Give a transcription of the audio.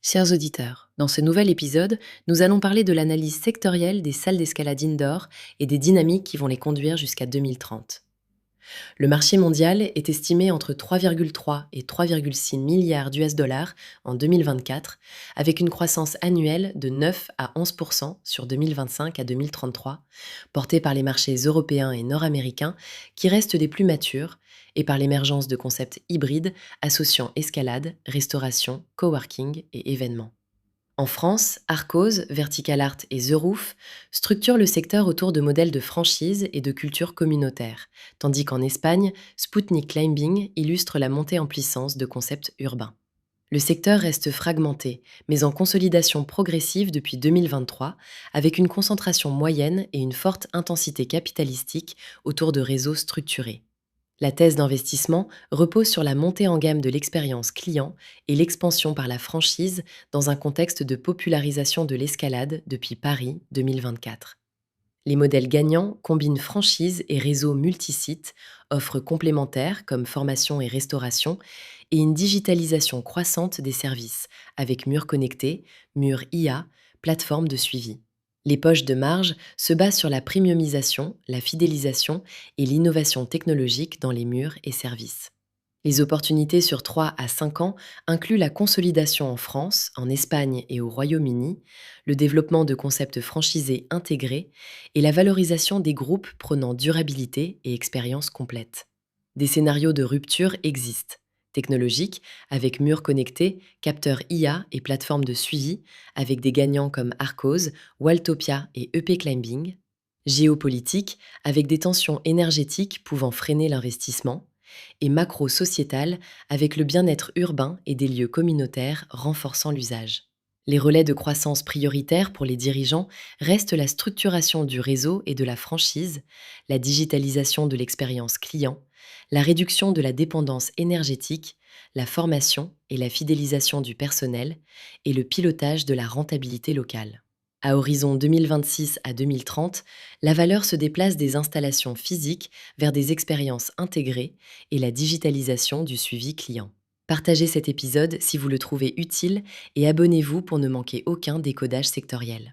Chers auditeurs, dans ce nouvel épisode, nous allons parler de l'analyse sectorielle des salles d'escalade indoor et des dynamiques qui vont les conduire jusqu'à 2030. Le marché mondial est estimé entre 3,3 et 3,6 milliards d'US dollars en 2024, avec une croissance annuelle de 9 à 11% sur 2025 à 2033, portée par les marchés européens et nord-américains qui restent des plus matures et par l'émergence de concepts hybrides associant escalade, restauration, coworking et événements. En France, Arcos, Vertical Art et The Roof structurent le secteur autour de modèles de franchise et de culture communautaire, tandis qu'en Espagne, Sputnik Climbing illustre la montée en puissance de concepts urbains. Le secteur reste fragmenté, mais en consolidation progressive depuis 2023, avec une concentration moyenne et une forte intensité capitalistique autour de réseaux structurés. La thèse d'investissement repose sur la montée en gamme de l'expérience client et l'expansion par la franchise dans un contexte de popularisation de l'escalade depuis Paris 2024. Les modèles gagnants combinent franchise et réseau multisites, offres complémentaires comme formation et restauration, et une digitalisation croissante des services, avec murs connectés, murs IA, plateformes de suivi. Les poches de marge se basent sur la premiumisation, la fidélisation et l'innovation technologique dans les murs et services. Les opportunités sur 3 à 5 ans incluent la consolidation en France, en Espagne et au Royaume-Uni, le développement de concepts franchisés intégrés et la valorisation des groupes prônant durabilité et expérience complète. Des scénarios de rupture existent. Technologiques, avec murs connectés, capteurs IA et plateformes de suivi, avec des gagnants comme Arcos, Waltopia et EP Climbing. Géopolitique, avec des tensions énergétiques pouvant freiner l'investissement et macro-sociétal avec le bien-être urbain et des lieux communautaires renforçant l'usage. Les relais de croissance prioritaires pour les dirigeants restent la structuration du réseau et de la franchise, la digitalisation de l'expérience client, la réduction de la dépendance énergétique, la formation et la fidélisation du personnel et le pilotage de la rentabilité locale. À horizon 2026 à 2030, la valeur se déplace des installations physiques vers des expériences intégrées et la digitalisation du suivi client. Partagez cet épisode si vous le trouvez utile et abonnez-vous pour ne manquer aucun décodage sectoriel.